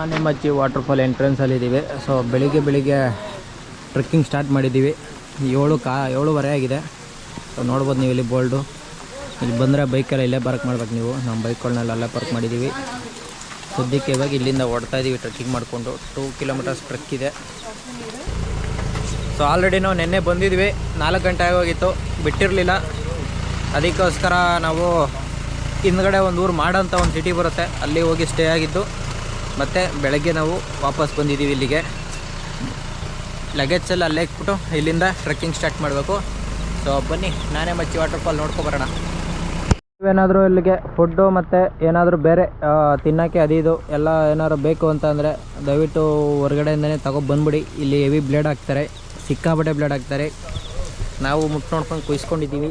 ಆನೆಮಚ್ಚಿ waterfall ಎಂಟ್ರೆನ್ಸಲ್ಲಿದ್ದೀವಿ. So ಬೆಳಿಗ್ಗೆ trekking start ಮಾಡಿದ್ದೀವಿ. 7:15 ಆಗಿದೆ. ಸೊ ನೋಡ್ಬೋದು ನೀವು ಇಲ್ಲಿ ಬೋಲ್ಡು. ಇಲ್ಲಿ ಬಂದರೆ ಬೈಕೆಲ್ಲ ಇಲ್ಲೇ ಪಾರ್ಕ್ ಮಾಡ್ಬೇಕು ನೀವು. ನಮ್ಮ ಬೈಕ್ಗಳನ್ನೆಲ್ಲ ಅಲ್ಲೇ ಪಾರ್ಕ್ ಮಾಡಿದ್ದೀವಿ. ಸದ್ಯಕ್ಕೆ ಇವಾಗ ಇಲ್ಲಿಂದ ಹೊಡ್ತಾ ಇದ್ದೀವಿ ಟ್ರೆಕ್ಕಿಂಗ್ ಮಾಡಿಕೊಂಡು. 2 ಕಿಲೋಮೀಟರ್ಸ್ ಟ್ರೆಕ್ ಇದೆ. ಸೊ ಆಲ್ರೆಡಿ ನಾವು ನಿನ್ನೆ ಬಂದಿದ್ವಿ, 4 ಗಂಟೆ ಆಗೋಗಿತ್ತು, ಬಿಟ್ಟಿರಲಿಲ್ಲ. ಅದಕ್ಕೋಸ್ಕರ ನಾವು ಹಿಂದ್ಗಡೆ ಒಂದು ಊರು ಮಾಡಂತ ಒಂದು ಸಿಟಿ ಬರುತ್ತೆ, ಅಲ್ಲಿ ಹೋಗಿ ಸ್ಟೇ ಆಗಿದ್ದು. ಮತ್ತು ಬೆಳಗ್ಗೆ ನಾವು ವಾಪಸ್ ಬಂದಿದ್ದೀವಿ ಇಲ್ಲಿಗೆ. ಲಗೇಜ್ ಎಲ್ಲ ಅಲ್ಲೇ ಇಟ್ಬಿಟ್ಟು ಇಲ್ಲಿಂದ ಟ್ರೆಕ್ಕಿಂಗ್ ಸ್ಟಾರ್ಟ್ ಮಾಡಬೇಕು. ಸೊ ಬನ್ನಿ ಆನೆಮಚ್ಚಿ ವಾಟರ್ಫಾಲ್ ನೋಡ್ಕೊಬರೋಣ. ಏನಾದರೂ ಇಲ್ಲಿಗೆ ಫುಡ್ಡು ಮತ್ತು ಏನಾದರೂ ಬೇರೆ ತಿನ್ನೋಕ್ಕೆ ಅದು ಎಲ್ಲ ಏನಾದ್ರು ಬೇಕು ಅಂತ ಅಂದರೆ ದಯವಿಟ್ಟು ಹೊರಗಡೆಯಿಂದನೇ ತಗೊಬಂದ್ಬಿಡಿ. ಇಲ್ಲಿ ಹೆವಿ ಬ್ಲೇಡ್ ಹಾಕ್ತಾರೆ, ಸಿಕ್ಕಾಪಟ್ಟೆ ಬ್ಲೇಡ್ ಹಾಕ್ತಾರೆ. ನಾವು ಮುಟ್ಟು ನೋಡ್ಕೊಂಡು ಕುಯ್ಸ್ಕೊಂಡಿದ್ದೀವಿ.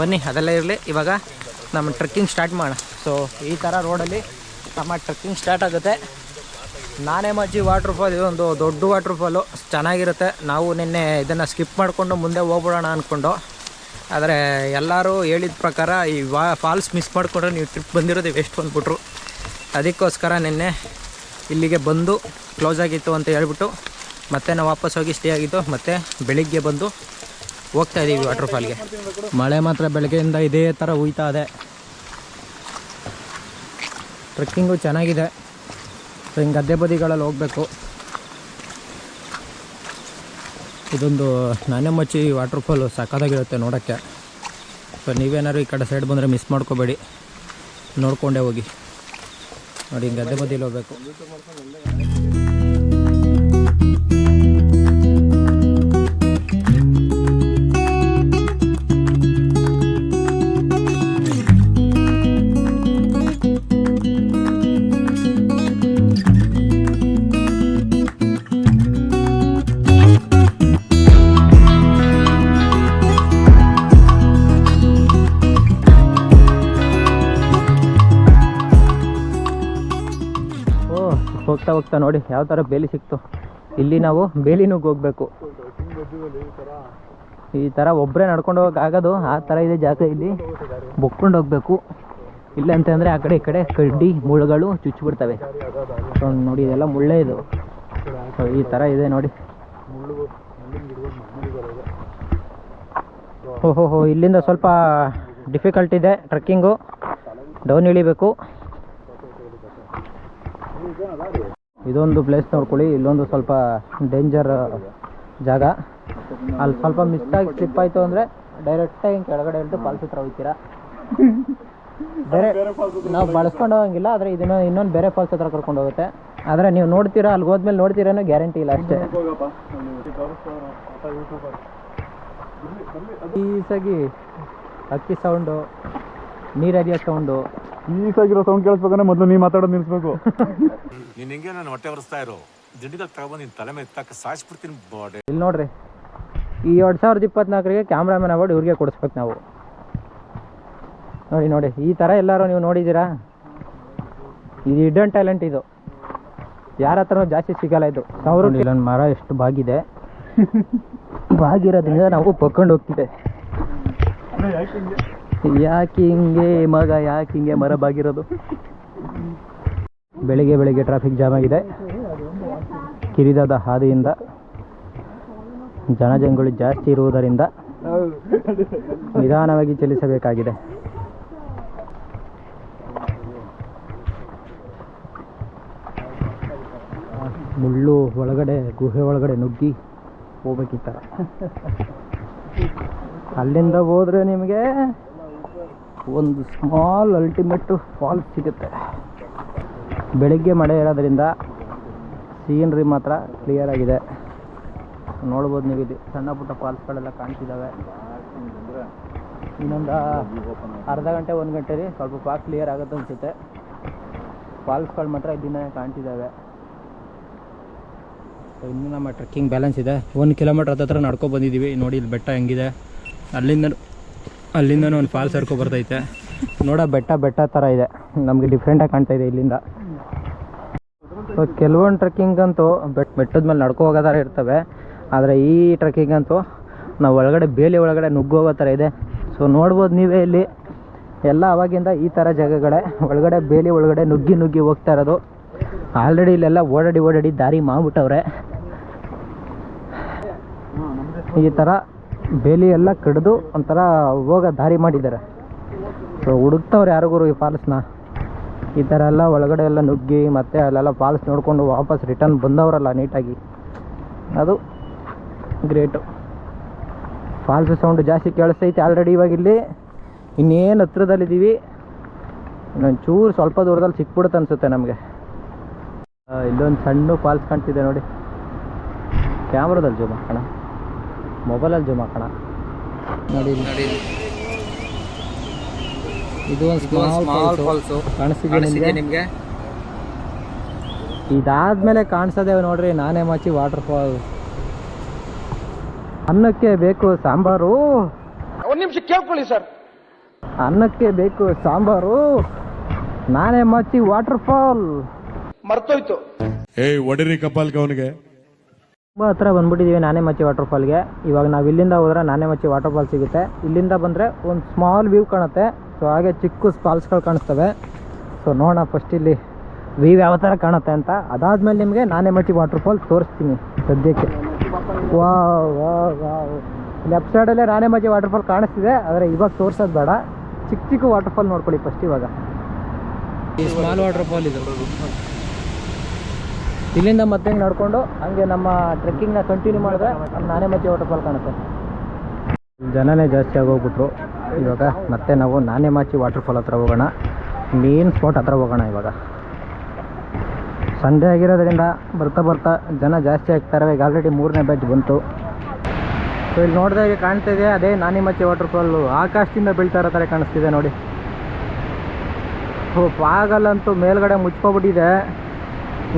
ಬನ್ನಿ ಅದೆಲ್ಲ ಇರಲಿ, ಇವಾಗ ನಮ್ಮ ಟ್ರೆಕ್ಕಿಂಗ್ ಸ್ಟಾರ್ಟ್ ಮಾಡೋಣ. ಸೊ ಈ ಥರ ರೋಡಲ್ಲಿ ನಮ್ಮ ಟ್ರೆಕ್ಕಿಂಗ್ ಸ್ಟಾರ್ಟ್ ಆಗುತ್ತೆ. ಆನೆಮಚ್ಚಿ ವಾಟರ್ಫಾಲ್ ಇದೊಂದು ದೊಡ್ಡ ವಾಟರ್ಫಾಲು, ಚೆನ್ನಾಗಿರುತ್ತೆ. ನಾವು ನಿನ್ನೆ ಇದನ್ನು ಸ್ಕಿಪ್ ಮಾಡಿಕೊಂಡು ಮುಂದೆ ಹೋಗ್ಬಿಡೋಣ ಅಂದ್ಕೊಂಡು, ಆದರೆ ಎಲ್ಲರೂ ಹೇಳಿದ ಪ್ರಕಾರ ಈ ಫಾಲ್ಸ್ ಮಿಸ್ ಮಾಡಿಕೊಂಡ್ರೆ ನೀವು ಟ್ರಿಪ್ ಬಂದಿರೋದು ವೇಸ್ಟ್ ಬಂದುಬಿಟ್ರು. ಅದಕ್ಕೋಸ್ಕರ ನಿನ್ನೆ ಇಲ್ಲಿಗೆ ಬಂದು ಕ್ಲೋಸ್ ಆಗಿತ್ತು ಅಂತ ಹೇಳ್ಬಿಟ್ಟು ಮತ್ತೆ ನಾವು ವಾಪಸ್ ಹೋಗಿ ಸ್ಟೇ ಆಗಿದ್ದು. ಮತ್ತು ಬೆಳಿಗ್ಗೆ ಬಂದು ಹೋಗ್ತಾ ಇದ್ದೀವಿ ವಾಟರ್ಫಾಲ್ಗೆ. ಮಳೆ ಮಾತ್ರ ಬೆಳಗ್ಗೆಯಿಂದ ಇದೇ ಥರ ಹುಯ್ತಾ ಇದೆ. ಟ್ರೆಕ್ಕಿಂಗು ಚೆನ್ನಾಗಿದೆ. ಸೊ ಹಿಂಗೆ ಗದ್ದೆ ಬದಿಗಳಲ್ಲಿ ಹೋಗಬೇಕು. ಇದೊಂದು ಆನೆಮಚ್ಚಿ ವಾಟರ್ಫಾಲು ಸಕ್ಕತ್ತಾಗಿರುತ್ತೆ ನೋಡೋಕ್ಕೆ. ಸೊ ನೀವೇನಾದ್ರು ಈ ಕಡೆ ಸೈಡ್ ಬಂದರೆ ಮಿಸ್ ಮಾಡ್ಕೋಬೇಡಿ, ನೋಡಿಕೊಂಡೇ ಹೋಗಿ. ನೋಡಿ ಹಿಂಗೆ ಗದ್ದೆ ಬದಿಯಲ್ಲಿ ಹೋಗಬೇಕು. ಹೋಗ್ತಾ ನೋಡಿ ಯಾವ ಥರ ಬೇಲಿ ಸಿಕ್ತು. ಇಲ್ಲಿ ನಾವು ಬೇಲಿನೂಗೆ ಹೋಗಬೇಕು. ಈ ಥರ ಒಬ್ಬರೇ ನಡ್ಕೊಂಡು ಹೋಗೋಕ್ಕಾಗೋದು ಆ ಥರ ಇದೆ ಜಾಗ. ಇಲ್ಲಿ ಬೊಕ್ಕೊಂಡು ಹೋಗಬೇಕು. ಇಲ್ಲ ಅಂತಂದರೆ ಆ ಕಡೆ ಈ ಕಡೆ ಕಡ್ಡಿ ಮುಳ್ಳುಗಳು ಚುಚ್ಚಿಬಿಡ್ತವೆ. ಸೊ ನೋಡಿ ಇದೆಲ್ಲ ಮುಳ್ಳೇ ಇದು. ಸೊ ಈ ಥರ ಇದೆ ನೋಡಿ. ಓಹೋ ಇಲ್ಲಿಂದ ಸ್ವಲ್ಪ ಡಿಫಿಕಲ್ಟ್ ಇದೆ ಟ್ರೆಕ್ಕಿಂಗು. ಡೌನ್ ಇಳಿಬೇಕು. ಇದೊಂದು ಪ್ಲೇಸ್ ನೋಡ್ಕೊಳ್ಳಿ. ಇಲ್ಲೊಂದು ಸ್ವಲ್ಪ ಡೇಂಜರ್ ಜಾಗ. ಅಲ್ಲಿ ಸ್ವಲ್ಪ ಮಿಸ್ಟಾಗಿ ಸ್ಲಿಪ್ ಆಯಿತು ಅಂದರೆ ಡೈರೆಕ್ಟಾಗಿ ಹಿಂಗೆ ಕೆಳಗಡೆ ಇಳಿದು ಫಾಲ್ಸ್ ಹತ್ರ ಹೋಗ್ತೀರಾ. ಬೇರೆ ನಾವು ಬಳಸ್ಕೊಂಡು ಹೋಗಂಗಿಲ್ಲ, ಆದರೆ ಇದನ್ನು ಇನ್ನೊಂದು ಬೇರೆ ಫಾಲ್ಸ್ ಹತ್ರ ಕರ್ಕೊಂಡು ಹೋಗುತ್ತೆ. ಆದರೆ ನೀವು ನೋಡ್ತೀರಾ, ಅಲ್ಲಿ ಹೋದ್ಮೇಲೆ ನೋಡ್ತೀರೇನೋ ಗ್ಯಾರಂಟಿ ಇಲ್ಲ ಅಷ್ಟೇ. ಈಸಾಗಿ ಅಕ್ಕಿ ಸೌಂಡು, ನೀರು ಹರಿಯೋ ಸೌಂಡು, ಈಸಾಗಿರೋ ಸೌಂಡ್ ಕೇಳಿಸ್ಬೇಕಂದ್ರೆ ಮೊದಲು ನೀವು ಮಾತಾಡೋದು ನಿಲ್ಲಿಸ್ಬೇಕು. ನೀನು ಹಿಂಗೆ ನಾನು ಹೊಟ್ಟೆ ಬರೆಸ್ತಾ ಇರೋ ದಿಂಡಿದಾಗ ತಗೊಬಂದು ನಿನ್ನ ತಲೆ ಮೇಲೆ ಎತ್ತಾಕ ಸಾಯಿಸ್ಬಿಡ್ತೀನಿ ಬಾಡಿ. ಇಲ್ಲಿ ನೋಡ್ರಿ, ಈ 2024ಗೆ ಕ್ಯಾಮ್ರಾಮನ್ ಅವಾರ್ಡ್ ಇವ್ರಿಗೆ ಕೊಡಿಸ್ಬೇಕು ನಾವು. ನೋಡಿ ಈ ಥರ ಎಲ್ಲರೂ ನೀವು ನೋಡಿದ್ದೀರಾ? ಇದು ಹಿಡನ್ ಟ್ಯಾಲೆಂಟ್. ಇದು ಯಾರ ಹತ್ರನೂ ಜಾಸ್ತಿ ಸಿಗಲ್ಲ. ಇದು ಇಲ್ಲೊಂದು ಮರ ಎಷ್ಟು ಬಾಗಿದೆ. ಬಾಗಿರೋದ್ರಿಂದ ನಾವು ಪಕ್ಕೊಂಡು ಹೋಗ್ತಿದ್ದೆ. ಯಾಕೆ ಹಿಂಗೆ ಮಗ, ಯಾಕೆ ಹಿಂಗೆ ಮರ ಬಾಗಿರೋದು? ಬೆಳಿಗ್ಗೆ ಟ್ರಾಫಿಕ್ ಜಾಮ್ ಆಗಿದೆ. ಕಿರಿದಾದ ಹಾದಿಯಿಂದ ಜನಜಂಗುಳಿ ಜಾಸ್ತಿ ಇರುವುದರಿಂದ ನಿಧಾನವಾಗಿ ಚಲಿಸಬೇಕಾಗಿದೆ. ಮುಳ್ಳು ಒಳಗಡೆ, ಗುಹೆ ಒಳಗಡೆ ನುಗ್ಗಿ ಹೋಗ್ಬೇಕಿತ್ತ. ಅಲ್ಲಿಂದ ಹೋದರೆ ನಿಮಗೆ ಒಂದು ಸ್ಮಾಲ್ ಅಲ್ಟಿಮೇಟ್ ಫಾಲ್ಸ್ ಸಿಗುತ್ತೆ. ಬೆಳಿಗ್ಗೆ ಮಳೆ ಇರೋದ್ರಿಂದ ಸೀನರಿ ಮಾತ್ರ ಕ್ಲಿಯರ್ ಆಗಿದೆ. ನೋಡ್ಬೋದು ನೀವು. ಇಲ್ಲಿ ಸಣ್ಣ ಪುಟ್ಟ ಫಾಲ್ಸ್ಗಳೆಲ್ಲ ಕಾಣ್ತಿದ್ದಾವೆ. ಇನ್ನೊಂದು ಅರ್ಧ ಗಂಟೆ 1 ಗಂಟೆಲಿ ಸ್ವಲ್ಪ ಕ್ಲಿಯರ್ ಆಗುತ್ತೆ ಅನಿಸುತ್ತೆ. ಫಾಲ್ಸ್ಗಳು ಮಾತ್ರ ಇಲ್ಲಿಂದನೇ ಕಾಣ್ತಿದ್ದಾವೆ. ಇನ್ನು ನಮ್ಮ ಟ್ರೆಕ್ಕಿಂಗ್ ಬ್ಯಾಲೆನ್ಸ್ ಇದೆ. 1 ಕಿಲೋಮೀಟ್ರ್ ಹತ್ರ ನಡ್ಕೊ ಬಂದಿದ್ದೀವಿ. ನೋಡಿ ಇಲ್ಲಿ ಬೆಟ್ಟ ಹೆಂಗಿದೆ. ಅಲ್ಲಿಂದನೂ ಒಂದು ಫಾಲ್ಸ್ ಹರ್ಕೊ ಬರ್ತೈತೆ. ನೋಡೋ ಬೆಟ್ಟ ಥರ ಇದೆ. ನಮಗೆ ಡಿಫ್ರೆಂಟಾಗಿ ಕಾಣ್ತಾ ಇದೆ ಇಲ್ಲಿಂದ. ಸೊ ಕೆಲವೊಂದು ಟ್ರೆಕ್ಕಿಂಗ್ ಅಂತೂ ಬೆಟ್ಟದ ಮೇಲೆ ನಡ್ಕೊ ಹೋಗೋ ಥರ ಇರ್ತವೆ. ಆದರೆ ಈ ಟ್ರೆಕ್ಕಿಂಗ್ ಅಂತೂ ನಾವು ಒಳಗಡೆ ಬೇಲಿ ಒಳಗಡೆ ನುಗ್ಗೋಗೋ ಥರ ಇದೆ. ಸೊ ನೋಡ್ಬೋದು ನೀವೇ ಇಲ್ಲಿ ಎಲ್ಲ ಅವಾಗಿಂದ ಈ ಥರ ಜಾಗಗಳೇ ಒಳಗಡೆ ಬೇಲಿ ಒಳಗಡೆ ನುಗ್ಗಿ ಹೋಗ್ತಾ ಇರೋದು. ಆಲ್ರೆಡಿ ಇಲ್ಲೆಲ್ಲ ಓಡಾಡಿ ದಾರಿ ಮಾಡ್ಬಿಟ್ಟವ್ರೆ. ಈ ಥರ ಬೇಲಿ ಎಲ್ಲ ಕಡಿದು ಒಂಥರ ಹೋಗೋ ದಾರಿ ಮಾಡಿದ್ದಾರೆ. ಸೊ ಹುಡುಕ್ತವ್ರು ಯಾರಿಗೂ ಈ ಫಾಲ್ಸ್ನ. ಈ ಥರ ಎಲ್ಲ ಒಳಗಡೆ ಎಲ್ಲ ನುಗ್ಗಿ ಮತ್ತೆ ಅಲ್ಲೆಲ್ಲ ಫಾಲ್ಸ್ ನೋಡಿಕೊಂಡು ವಾಪಸ್ ರಿಟರ್ನ್ ಬಂದವರಲ್ಲ ನೀಟಾಗಿ, ಅದು ಗ್ರೇಟು. ಫಾಲ್ಸ್ ಸೌಂಡ್ ಜಾಸ್ತಿ ಕೇಳಿಸ್ತೈತೆ ಆಲ್ರೆಡಿ. ಇವಾಗ ಇಲ್ಲಿ ಇನ್ನೇನು ಹತ್ರದಲ್ಲಿದ್ದೀವಿ, ಇನ್ನೊಂದು ಚೂರು ಸ್ವಲ್ಪ ದೂರದಲ್ಲಿ ಸಿಕ್ಬಿಡುತ್ತೆ ಅನಿಸುತ್ತೆ ನಮಗೆ. ಇಲ್ಲೊಂದು ಸಣ್ಣ ಫಾಲ್ಸ್ ಕಾಣ್ತಿದೆ ನೋಡಿ. ಕ್ಯಾಮ್ರಾದಲ್ಲಿ ಜೂಮ್ ಹಾಕೋಣ, ಮೊಬೈಲಲ್ಲಿ ಜೂಮ್ ಹಾಕೋಣ. ನೋಡಿ ಇದು ಒಂದು ಸ್ಮಾಲ್ ಫಾಲ್ಸು ಕಾಣಿಸ್ತಿದೆ ನಿಮಗೆ. ಇದಾದ್ಮೇಲೆ ಕಾಣಿಸೋದೇ ನೋಡ್ರಿ ನಾನೆಮಚ್ಚಿ ವಾಟರ್ ಫಾಲ್. ಅನ್ನಕ್ಕೆ ಬೇಕು ಸಾಂಬಾರು, ಒಂದು ನಿಮಿಷ ಕೇಳ್ಕೊಳ್ಳಿ ಸರ್. ಅನ್ನಕ್ಕೆ ಬೇಕು ಸಾಂಬಾರು, ನಾನೆಮಚ್ಚಿ ವಾಟರ್ ಫಾಲ್ ಮರ್ತೋಯ್ತು. ಒಡರಿ ಕಪಾಲ್ಗೆ ಅವನಿಗೆ ತುಂಬ ಹತ್ರ ಬಂದ್ಬಿಟ್ಟಿದ್ದೀವಿ ನಾನೆಮಚ್ಚಿ ವಾಟರ್ ಫಾಲ್ಗೆ. ಇವಾಗ ನಾವು ಇಲ್ಲಿಂದ ಹೋದ್ರೆ ನಾನೆಮಚ್ಚಿ ವಾಟರ್ ಫಾಲ್ ಸಿಗುತ್ತೆ. ಇಲ್ಲಿಂದ ಬಂದರೆ ಒಂದು ಸ್ಮಾಲ್ ವ್ಯೂ ಕಾಣುತ್ತೆ. ಸೊ ಹಾಗೆ ಚಿಕ್ಕ ಫಾಲ್ಸ್ಗಳು ಕಾಣಿಸ್ತವೆ. ಸೊ ನೋಡೋಣ ಫಸ್ಟ್ ಇಲ್ಲಿ ವ್ಯೂ ಯಾವ ಥರ ಕಾಣುತ್ತೆ ಅಂತ. ಅದಾದಮೇಲೆ ನಿಮಗೆ ನಾನೆಮಚ್ಚಿ ವಾಟರ್ ಫಾಲ್ ತೋರಿಸ್ತೀನಿ ಸದ್ಯಕ್ಕೆ. ಲೆಫ್ಟ್ ಸೈಡಲ್ಲೇ ನಾನೆಮಚ್ಚಿ ವಾಟರ್ ಫಾಲ್ ಕಾಣಿಸ್ತಿದೆ, ಆದರೆ ಇವಾಗ ತೋರಿಸೋದು ಬೇಡ. ಚಿಕ್ಕ ವಾಟರ್ ಫಾಲ್ ನೋಡ್ಕೊಳ್ಳಿ ಫಸ್ಟ್. ಇವಾಗ ಈ ಸ್ಮಾಲ್ ವಾಟರ್ ಫಾಲ್ ಇದು. ಇಲ್ಲಿಂದ ಮತ್ತೆ ನಡ್ಕೊಂಡು ಹಂಗೆ ನಮ್ಮ ಟ್ರೆಕ್ಕಿಂಗ್ನ ಕಂಟಿನ್ಯೂ ಮಾಡಿದ್ರೆ ನಾನೆಮಚ್ಚಿ ವಾಟರ್ ಫಾಲ್ ಕಾಣುತ್ತೆ. ಜನನೇ ಜಾಸ್ತಿ ಆಗೋಗ್ಬಿಟ್ರು. ಇವಾಗ ಮತ್ತೆ ನಾವು ನಾನೆಮಚ್ಚಿ ವಾಟರ್ ಫಾಲ್ ಹತ್ರ ಹೋಗೋಣ, ಮೇನ್ ಸ್ಪಾಟ್ ಹತ್ರ ಹೋಗೋಣ. ಇವಾಗ ಸಂಡೇ ಆಗಿರೋದ್ರಿಂದ ಬರ್ತಾ ಜನ ಜಾಸ್ತಿ ಆಗ್ತಾರೆ. ಈಗ ಆಲ್ರೆಡಿ 3ನೇ ಬ್ಯಾಚ್ ಬಂತು. ಸೊ ಇಲ್ಲಿ ನೋಡಿದಾಗ ಕಾಣ್ತಿದೆ ಅದೇ ನಾನೆಮಚ್ಚಿ ವಾಟರ್ ಫಾಲು. ಆಕಾಶದಿಂದ ಬೀಳ್ತಾ ಇರೋ ಥರ ಕಾಣಿಸ್ತಿದೆ ನೋಡಿ. ಫಾಗಲ್ಲಂತೂ ಮೇಲ್ಗಡೆ ಮುಚ್ಕೊಬಿಟ್ಟಿದೆ,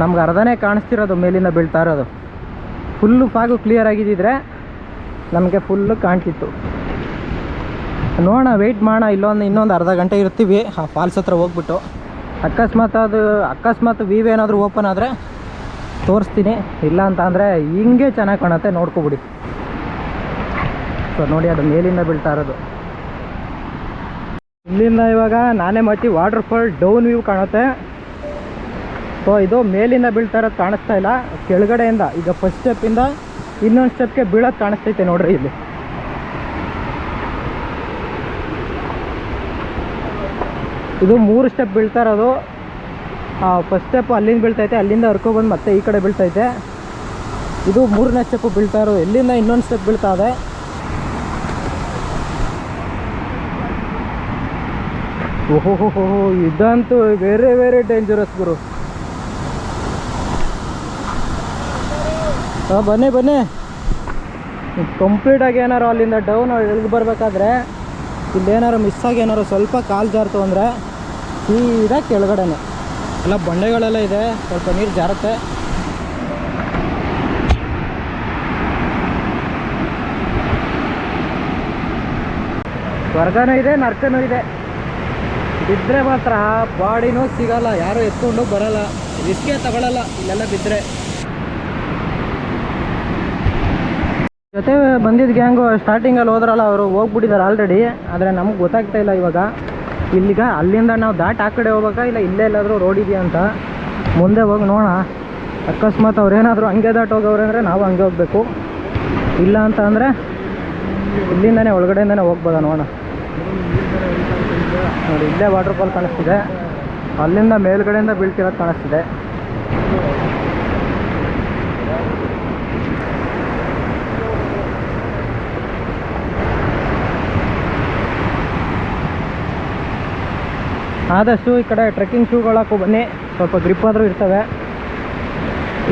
ನಮ್ಗೆ ಅರ್ಧನೇ ಕಾಣಿಸ್ತಿರೋದು ಮೇಲಿಂದ ಬೀಳ್ತಾ ಇರೋದು. ಫುಲ್ಲು ಫಾಗು ಕ್ಲಿಯರ್ ಆಗಿದ್ದಿದ್ರೆ ನಮಗೆ ಫುಲ್ಲು ಕಾಣ್ತಿತ್ತು. ನೋಡೋಣ, ವೆಯ್ಟ್ ಮಾಡೋಣ. ಇನ್ನೊಂದು ಅರ್ಧ ಗಂಟೆ ಇರ್ತೀವಿ ಆ ಫಾಲ್ಸ್ ಹತ್ರ ಹೋಗ್ಬಿಟ್ಟು. ಅಕಸ್ಮಾತ್ ವೀವ್ ಏನಾದರೂ ಓಪನ್ ಆದರೆ ತೋರಿಸ್ತೀನಿ. ಇಲ್ಲ ಅಂತ ಅಂದರೆ ಹಿಂಗೆ ಚೆನ್ನಾಗಿ ಕಾಣುತ್ತೆ, ನೋಡ್ಕೊಬಿಡಿ. ಸೊ ನೋಡಿ, ಅದು ಮೇಲಿಂದ ಬೀಳ್ತಾ ಇರೋದು. ಇಲ್ಲಿಂದ ಇವಾಗ ನಾನೆಮಚ್ಚಿ ವಾಟರ್ ಫಾಲ್ ಡೌನ್ ವ್ಯೂ ಕಾಣುತ್ತೆ. ಸೊ ಇದು ಮೇಲಿಂದ ಬೀಳ್ತಾ ಇರೋದು ಕಾಣಿಸ್ತಾ ಇಲ್ಲ, ಕೆಳಗಡೆಯಿಂದ ಈಗ ಫಸ್ಟ್ ಸ್ಟೆಪ್ಪಿಂದ ಇನ್ನೊಂದು ಸ್ಟೆಪ್ಗೆ ಬೀಳೋದು ಕಾಣಿಸ್ತೈತೆ ನೋಡ್ರಿ. ಇಲ್ಲಿ ಇದು 3 ಸ್ಟೆಪ್ ಬೀಳ್ತಾ ಇರೋದು. ಫಸ್ಟ್ ಸ್ಟೆಪ್ ಅಲ್ಲಿಂದ ಬೀಳ್ತೈತೆ, ಅಲ್ಲಿಂದ ಹರ್ಕೊಬಂದು ಮತ್ತೆ ಈ ಕಡೆ ಬೀಳ್ತೈತೆ. ಇದು 3ನೇ ಸ್ಟೆಪ್ಪು ಬೀಳ್ತಾ ಇರೋದು. ಇಲ್ಲಿಂದ ಇನ್ನೊಂದು ಸ್ಟೆಪ್ ಬೀಳ್ತಾ ಇದೆ. ಓಹೋ, ಇದಂತೂ ವೆರಿ ಡೇಂಜರಸ್ ಗುರು. ಬನ್ನಿ ಕಂಪ್ಲೀಟಾಗಿ ಏನಾರು ಅಲ್ಲಿಂದ ಡೌನ್ ಇಳಿದು ಬರಬೇಕಾದ್ರೆ ಇಲ್ಲೇನಾರು ಮಿಸ್ ಆಗಿ ಏನಾರು ಸ್ವಲ್ಪ ಕಾಲು ಜಾರ್ತು ಅಂದರೆ ಸೀದಾ ಕೆಳಗಡೆನೆ ಎಲ್ಲ ಬಂಡೆಗಳೆಲ್ಲ ಇದೆ, ಸ್ವಲ್ಪ ನೀರು ಜಾರುತ್ತೆ. ಸ್ವರ್ಗನೂ ಇದೆ, ನರ್ಕನೂ ಇದೆ. ಬಿದ್ದರೆ ಮಾತ್ರ ಬಾಡಿನೂ ಸಿಗಲ್ಲ, ಯಾರು ಎತ್ಕೊಂಡು ಬರಲ್ಲ, ರಿಸ್ಕೇ ತಗೊಳ್ಳಲ್ಲ ಇಲ್ಲೆಲ್ಲ ಬಿದ್ದರೆ. ಜೊತೆ ಬಂದಿದ್ದ ಗ್ಯಾಂಗು ಸ್ಟಾರ್ಟಿಂಗಲ್ಲಿ ಹೋದ್ರಲ್ಲ, ಅವರು ಹೋಗ್ಬಿಟ್ಟಿದ್ದಾರೆ ಆಲ್ರೆಡಿ. ಆದರೆ ನಮ್ಗೆ ಗೊತ್ತಾಗ್ತಾ ಇಲ್ಲ ಇವಾಗ ಇಲ್ಲಿಗ ಅಲ್ಲಿಂದ ನಾವು ದಾಟ್ ಆ ಕಡೆ ಹೋಗ್ಬೇಕಾ ಇಲ್ಲ ಇಲ್ಲೇ ಎಲ್ಲಾದರೂ ರೋಡ್ ಇದೆಯಾ ಅಂತ ಮುಂದೆ ಹೋಗಿ ನೋಡೋಣ. ಅಕಸ್ಮಾತ್ ಅವ್ರೇನಾದರೂ ಹಂಗೆ ದಾಟ್ ಹೋಗೋವ್ರೆ ಅಂದರೆ ನಾವು ಹಂಗೆ ಹೋಗಬೇಕು, ಇಲ್ಲ ಅಂತ ಅಂದರೆ ಇಲ್ಲಿಂದನೇ ಒಳಗಡೆಯಿಂದನೇ ಹೋಗ್ಬೋದ ನೋಡೋಣ. ನೋಡಿ, ಇಲ್ಲೇ ವಾಟರ್ ಫಾಲ್ ಕಾಣಿಸ್ತಿದೆ, ಅಲ್ಲಿಂದ ಮೇಲ್ಗಡೆಯಿಂದ ಬೀಳ್ತಿರೋದು ಕಾಣಿಸ್ತಿದೆ. ಆದಷ್ಟು ಈ ಕಡೆ ಟ್ರೆಕ್ಕಿಂಗ್ ಶೂಗಳು ಹಾಕೋ ಬನ್ನಿ, ಸ್ವಲ್ಪ ಗ್ರಿಪ್ ಆದರೂ ಇರ್ತವೆ.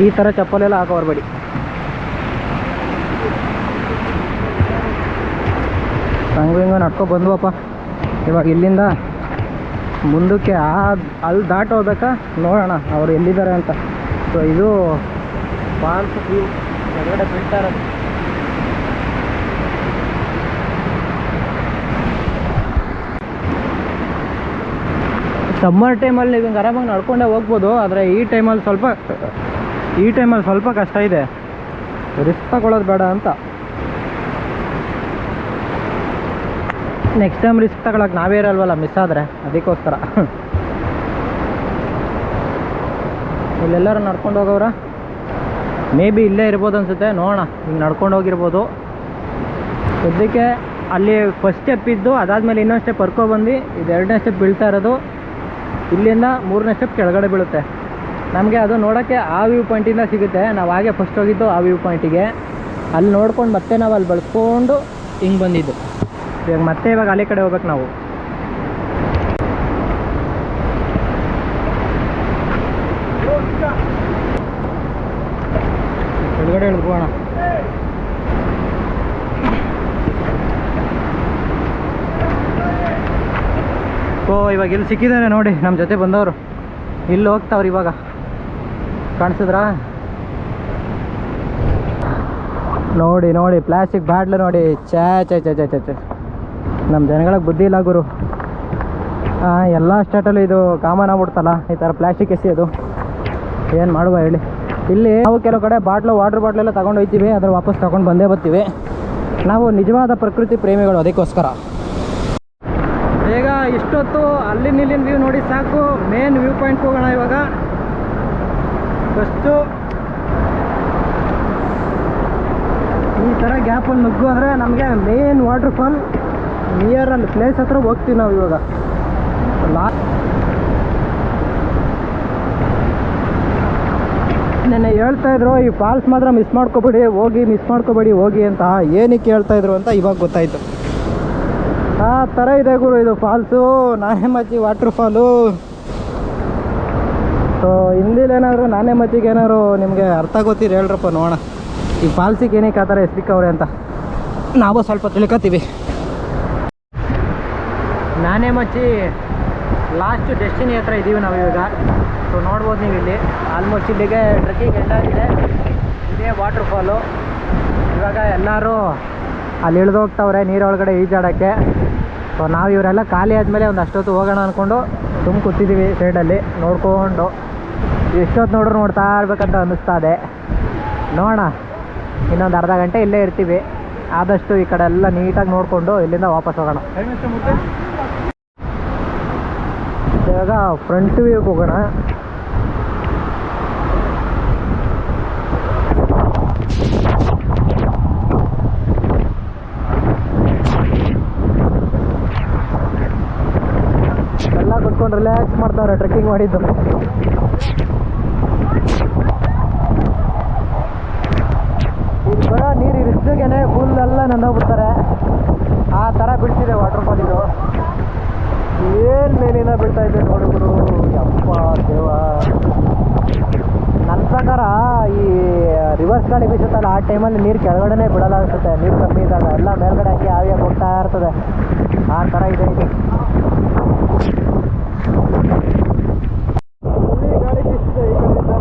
ಈ ಥರ ಚಪ್ಪಲೆಲ್ಲ ಹಾಕೋ ಬರಬೇಡಿ. ಹಂಗೆ ನಡ್ಕೊ ಬಂದ್ವಪ್ಪ. ಇವಾಗ ಇಲ್ಲಿಂದ ಮುಂದಕ್ಕೆ ಅಲ್ಲಿ ದಾಟ್ ಹೋಗ್ಬೇಕಾ ನೋಡೋಣ ಅವ್ರು ಎಲ್ಲಿದ್ದಾರೆ ಅಂತ. ಸೊ ಇದು ಫಾಲ್ಸ್ ವ್ಯೂ ಹೊರಗಡೆ ಬೀಳ್ತಾ ಇರೋದು. ಸಮ್ಮರ್ ಟೈಮಲ್ಲಿ ನೀವು ಹಿಂಗೆ ಆರಾಮಾಗಿ ನಡ್ಕೊಂಡೇ ಹೋಗ್ಬೋದು. ಆದರೆ ಈ ಟೈಮಲ್ಲಿ ಸ್ವಲ್ಪ ಕಷ್ಟ ಇದೆ, ರಿಸ್ಕ್ ತಗೊಳ್ಳೋದು ಬೇಡ ಅಂತ. ನೆಕ್ಸ್ಟ್ ಟೈಮ್ ರಿಸ್ಕ್ ತಗೊಳಕ್ಕೆ ನಾವೇ ಇರಲ್ವಲ್ಲ ಮಿಸ್ ಆದರೆ, ಅದಕ್ಕೋಸ್ಕರ. ಇಲ್ಲೆಲ್ಲರೂ ನಡ್ಕೊಂಡು ಹೋಗೋರ ಮೇ ಬಿ ಇಲ್ಲೇ ಇರ್ಬೋದು ಅನಿಸುತ್ತೆ, ನೋಡೋಣ. ಹಿಂಗೆ ನಡ್ಕೊಂಡು ಹೋಗಿರ್ಬೋದು. ಸದ್ಯಕ್ಕೆ ಅಲ್ಲಿ ಫಸ್ಟ್ ಸ್ಟೆಪ್ ಇದ್ದು ಅದಾದಮೇಲೆ ಇನ್ನೊಂದು ಸ್ಟೆಪ್ ಬಂದು ಇದು 2ನೇ ಸ್ಟೆಪ್ ಬೀಳ್ತಾ ಇರೋದು. ಇಲ್ಲಿಂದ 3ನೇ ಸ್ಟೆಪ್ ಕೆಳಗಡೆ ಬೀಳುತ್ತೆ. ನಮಗೆ ಅದು ನೋಡೋಕ್ಕೆ ಆ ವ್ಯೂ ಪಾಯಿಂಟಿಂದ ಸಿಗುತ್ತೆ. ನಾವು ಹಾಗೆ ಫಸ್ಟ್ ಹೋಗಿದ್ದು ಆ ವ್ಯೂ ಪಾಯಿಂಟಿಗೆ, ಅಲ್ಲಿ ನೋಡ್ಕೊಂಡು ಮತ್ತೆ ನಾವು ಅಲ್ಲಿ ಬಳಸ್ಕೊಂಡು ಹಿಂಗೆ ಬಂದಿದ್ದು. ಇವಾಗ ಅಲ್ಲಿ ಕಡೆ ಹೋಗ್ಬೇಕು ನಾವು. ಕೆಳಗಡೆ ಇಳ್ಕೋಣ. ಇವಾಗ ಇಲ್ಲಿ ಸಿಕ್ಕಿದ್ದಾರೆ ನೋಡಿ ನಮ್ಮ ಜೊತೆ ಬಂದವರು. ಇಲ್ಲಿ ಹೋಗ್ತಾವ್ರು ಇವಾಗ, ಕಾಣಿಸಿದ್ರಾ? ನೋಡಿ ನೋಡಿ ಪ್ಲಾಸ್ಟಿಕ್ ಬಾಟ್ಲು ನೋಡಿ. ಚೇ ಚೇ ಚೇ ಚೇ ಚೇ ನಮ್ಮ ಜನಗಳಿಗೆ ಬುದ್ಧಿ ಇಲ್ಲ ಗುರು. ಎಲ್ಲ ಸ್ಟೇಟಲ್ಲೂ ಇದು ಕಾಮನ್ ಆಗ್ಬಿಡ್ತಲ್ಲ ಈ ಥರ ಪ್ಲಾಸ್ಟಿಕ್ ಎಸೆಯೋದು. ಏನು ಮಾಡುವ ಹೇಳಿ. ಇಲ್ಲಿ ನಾವು ಕೆಲವು ಕಡೆ ವಾಟರ್ ಬಾಟ್ಲೆಲ್ಲ ತೊಗೊಂಡು ಹೋಗ್ತೀವಿ, ಅದ್ರ ವಾಪಸ್ ತೊಗೊಂಡು ಬಂದೇ ಬರ್ತೀವಿ. ನಾವು ನಿಜವಾದ ಪ್ರಕೃತಿ ಪ್ರೇಮಿಗಳು, ಅದಕ್ಕೋಸ್ಕರ. ಈಗ ಇಷ್ಟೊತ್ತು ಇಲ್ಲಿನ ವ್ಯೂ ನೋಡಿ ಸಾಕು. ಮೇನ್ ವ್ಯೂ ಪಾಯಿಂಟ್ಗೆ ಹೋಗೋಣ ಇವಾಗ. ಫಸ್ಟು ಈ ಥರ ಗ್ಯಾಪಲ್ಲಿ ನುಗ್ಗು ಅಂದರೆ ನಮಗೆ ಮೇನ್ ವಾಟರ್ ಫಾಲ್ ನಿಯರಲ್ಲಿ ಪ್ಲೇಸ್ ಹತ್ರ ಹೋಗ್ತೀವಿ ನಾವು ಇವಾಗ. ನೆನ್ನೆ ಹೇಳ್ತಾಯಿದ್ರು ಈ ಫಾಲ್ಸ್ ಮಾತ್ರ ಮಿಸ್ ಮಾಡ್ಕೋಬೇಡಿ ಹೋಗಿ ಅಂತ. ಏನಕ್ಕೆ ಹೇಳ್ತಾಯಿದ್ರು ಅಂತ ಇವಾಗ ಗೊತ್ತಾಯಿತು. ಆ ಥರ ಇದೆ ಗುರು ಇದು ಫಾಲ್ಸು, ನಾನೆಮಚ್ಚಿ ವಾಟರ್ ಫಾಲು. ಸೊ ಹಿಂದಿಲೇನಾದ್ರು ನಾನೆಮಚ್ಚಿಗೆ ಏನಾದ್ರು ನಿಮಗೆ ಅರ್ಥ ಗೊತ್ತಿರಿ ಹೇಳ್ರಪ್ಪ, ನೋಡೋಣ ಈ ಫಾಲ್ಸಿಗೆ ಏನಕ್ಕೆ ಆ ಥರ ಹೆಸರಿಕ್ಕವ್ರೆ ಅಂತ ನಾವು ಸ್ವಲ್ಪ ತಿಳ್ಕೊತೀವಿ. ನಾನೆಮಚ್ಚಿ ಲಾಸ್ಟ್ ಡೆಸ್ಟಿನಿ ಹತ್ರ ಇದ್ದೀವಿ ನಾವು ಇವಾಗ. ಸೊ ನೋಡ್ಬೋದು ನೀವು ಇಲ್ಲಿ ಆಲ್ಮೋಸ್ಟ್ ಇಲ್ಲಿಗೆ ಟ್ರೆಕ್ಕಿಂಗ್ ಎಂಡಾಗಿದೆ. ಇದೇ ವಾಟರ್ ಫಾಲು. ಇವಾಗ ಎಲ್ಲರೂ ಅಲ್ಲಿ ಇಳಿದೋಗ್ತವ್ರೆ ನೀರೊಳಗಡೆ ಈಜಾಡೋಕ್ಕೆ. ಸೊ ನಾವು ಇವರೆಲ್ಲ ಖಾಲಿ ಆದಮೇಲೆ ಒಂದು ಅಷ್ಟೊತ್ತು ಹೋಗೋಣ ಅಂದ್ಕೊಂಡು ಕೂತಿದ್ದೀವಿ ಸೈಡಲ್ಲಿ ನೋಡ್ಕೊಂಡು. ಎಷ್ಟೊತ್ತು ನೋಡ್ತಾ ಇರ್ಬೇಕಂತ ಅನ್ನಿಸ್ತಾ ಇದೆ. ನೋಡೋಣ, ಇನ್ನೊಂದು ಅರ್ಧ ಗಂಟೆ ಇಲ್ಲೇ ಇರ್ತೀವಿ. ಆದಷ್ಟು ಈ ಕಡೆ ಎಲ್ಲ ನೀಟಾಗಿ ನೋಡಿಕೊಂಡು ಇಲ್ಲಿಂದ ವಾಪಸ್ ಹೋಗೋಣ. ಇವಾಗ ಫ್ರಂಟ್ ವ್ಯೂಗೆ ಹೋಗೋಣ. ಎಲ್ಲ ಕುತ್ಕೊಂಡು ರಿಲ್ಯಾಕ್ಸ್ ಮಾಡ್ತಾವ್ರೆ ಟ್ರೆಕ್ಕಿಂಗ್ ಮಾಡಿದ್ದು. ಇಲ್ಲಿ ಬರೋ ನೀರು ಇರಿಸ್ದಾಗೇನೆ ಫುಲ್ ಎಲ್ಲ ನಂದೋಗ್ಬಿಡ್ತಾರೆ. ಆ ಥರ ಬಿಡ್ತಿದೆ ವಾಟರ್ ಫಾಲ್ ಇದು. ಏನು ಮೇಲಿಂದ ಬೀಳ್ತಾ ಇದೆ ನೋಡಿದ್ರು, ಯಪ್ಪ ದೇವ. ನನ್ನ ಪ್ರಕಾರ ಈ ರಿವರ್ಸ್ ಗಾಳಿ ಬೀಸುತ್ತಲ್ಲ ಆ ಟೈಮಲ್ಲಿ ನೀರು ಕೆಳಗಡೆನೇ ಬಿಡಲ್ಲ ಅನಿಸುತ್ತೆ. ನೀರು ಕಮ್ಮಿ ಇದ್ದಾಗ ಎಲ್ಲ ಮೇಲ್ಗಡೆ ಹಾಕಿ ಆವಿಯಾಗಿ ಹೋಗ್ತಾ ಇರ್ತದೆ. ಆ ಥರ ಇದೆ ಇದು. ಗಾಳಿ ಬೀಸ್ತಿದೆ ಈ ಕಡೆಯಿಂದ.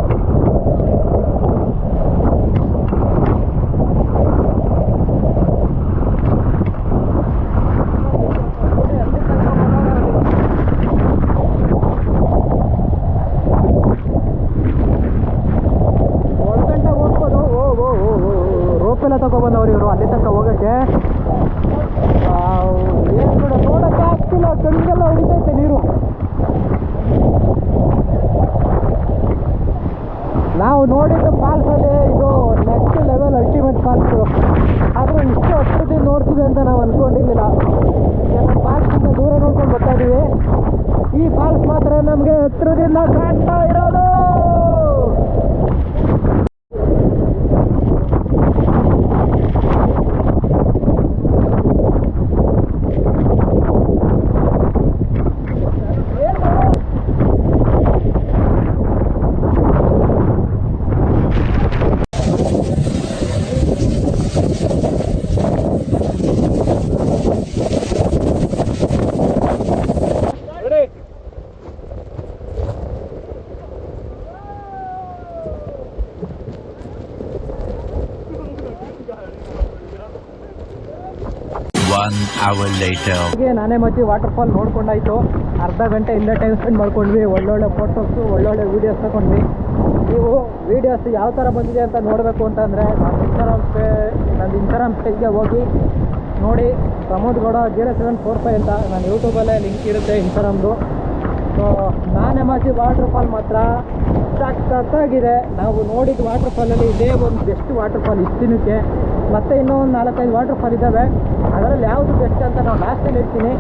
ರೋಪೆಲ್ಲ ತಗೊಬಂದವ್ರು ಇವರು ಅಲ್ಲಿ ತನಕ ಹೋಗೋಕ್ಕೆ. ಏನು ಕೂಡ ನೋಡೋಕ್ಕೆ ಆಗ್ತಿಲ್ಲ, ಕಣ್ಗೆಲ್ಲ ಹೊಡಿತೈತೆ ನೀರು. ನಾವು ನೋಡಿದ್ದು ಫಾಲ್ಸಲ್ಲಿ ಇದು ನೆಕ್ಸ್ಟ್ ಲೆವೆಲ್ ಅಲ್ಟಿಮೇಟ್ ಫಾಲ್ಸು. ಆದರೆ ಇಷ್ಟು ಹತ್ತಿರದಿಂದ ನೋಡ್ತೀವಿ ಅಂತ ನಾವು ಅಂದ್ಕೊಂಡಿರಲಿಲ್ಲ. ಫಾಲ್ಸಿಂದ ದೂರ ನೋಡ್ಕೊಂಡು ಬರ್ತಾ ಇದ್ದೀವಿ. ಈ ಫಾಲ್ಸ್ ಮಾತ್ರ ನಮಗೆ ಹತ್ತಿರದಿಂದ ಕಾಣ್ತಾ ಇರೋದು. ನಾನೆಮಚ್ಚಿ ವಾಟರ್ ಫಾಲ್ ನೋಡ್ಕೊಂಡಾಯ್ತು. ಅರ್ಧ ಗಂಟೆ ಇಲ್ಲೇ ಟೈಮ್ ಸ್ಪೆಂಡ್ ಮಾಡ್ಕೊಂಡ್ವಿ. ಒಳ್ಳೊಳ್ಳೆ ಫೋಟೋಸು, ಒಳ್ಳೊಳ್ಳೆ ವೀಡಿಯೋಸ್ ತಗೊಂಡ್ವಿ. ನೀವು ವೀಡಿಯೋಸ್ ಯಾವ ಥರ ಬಂದಿದೆ ಅಂತ ನೋಡಬೇಕು ಅಂತಂದರೆ ನನ್ನ ಇನ್ಸ್ಟಾಗ್ರಾಮ್ ಪೇಜ್ಗೆ ಹೋಗಿ ನೋಡಿ. ಪ್ರಮೋದ್ ಗೌಡ 0745 ಅಂತ ನನ್ನ ಯೂಟ್ಯೂಬಲ್ಲೇ ಲಿಂಕ್ ಇರುತ್ತೆ ಇನ್ಸ್ಟಾಗ್ರಾಮ್ದು. ಸೊ ಸೊ ನಾನೆಮಾಚಿ ವಾಟರ್ ಫಾಲ್ ಮಾತ್ರ ಸಖತ್ತಾಗಿದೆ. ನಾವು ನೋಡಿದ ವಾಟರ್ ಫಾಲಲ್ಲಿ ಇದೇ ಒಂದು ಬೆಸ್ಟ್ ವಾಟರ್ ಫಾಲ್ ಇಷ್ಟು ದಿನಕ್ಕೆ. ಮತ್ತು ಇನ್ನೂ ಒಂದು 4-5 ವಾಟರ್ ಫಾಲ್ ಇದ್ದಾವೆ. ಅದರಲ್ಲಿ ಯಾವುದು ಬೆಸ್ಟ್ ಅಂತ ನಾವು ಲಾಸ್ಟಲ್ಲಿ ಇರ್ತೀನಿ.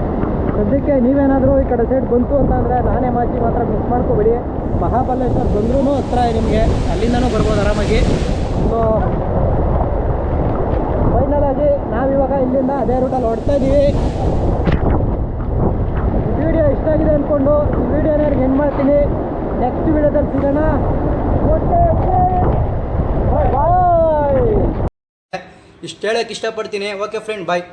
ಸದ್ಯಕ್ಕೆ ನೀವೇನಾದರೂ ಈ ಕಡೆ ಸೈಡ್ ಬಂತು ಅಂತಂದರೆ ನಾನೆಮಾಚಿ ಮಾತ್ರ ಮಿಸ್ ಮಾಡ್ಕೋಬೇಡಿ. ಮಹಾಬಲೇಶ್ವರ ಬಂದ್ರೂ ಹತ್ರ ನಿಮಗೆ, ಅಲ್ಲಿಂದನೂ ಬರ್ಬೋದು ಆರಾಮಾಗಿ. ಸೊ ಫೈನಲ್ ಆಗಿ ನಾವಿವಾಗ ಇಲ್ಲಿಂದ ಅದೇ ರೂಟಲ್ಲಿ ಹೊಡ್ತಾ ಇದ್ದೀವಿ. ವಿಡಿಯೋ ಇಷ್ಟ ಆಗಿದೆ ಅಂದ್ಕೊಂಡು ಈ ವಿಡಿಯೋನ ಎಂಡ್ ಮಾಡ್ತೀನಿ. ನೆಕ್ಸ್ಟ್ ವಿಡಿಯೋದಲ್ಲಿ ಸಿಗೋಣ. ಬಾಯ್. ಇಷ್ಟು ಹೇಳೋಕ್ಕೆ ಇಷ್ಟಪಡ್ತೀನಿ. ಓಕೆ ಫ್ರೆಂಡ್, ಬಾಯ್.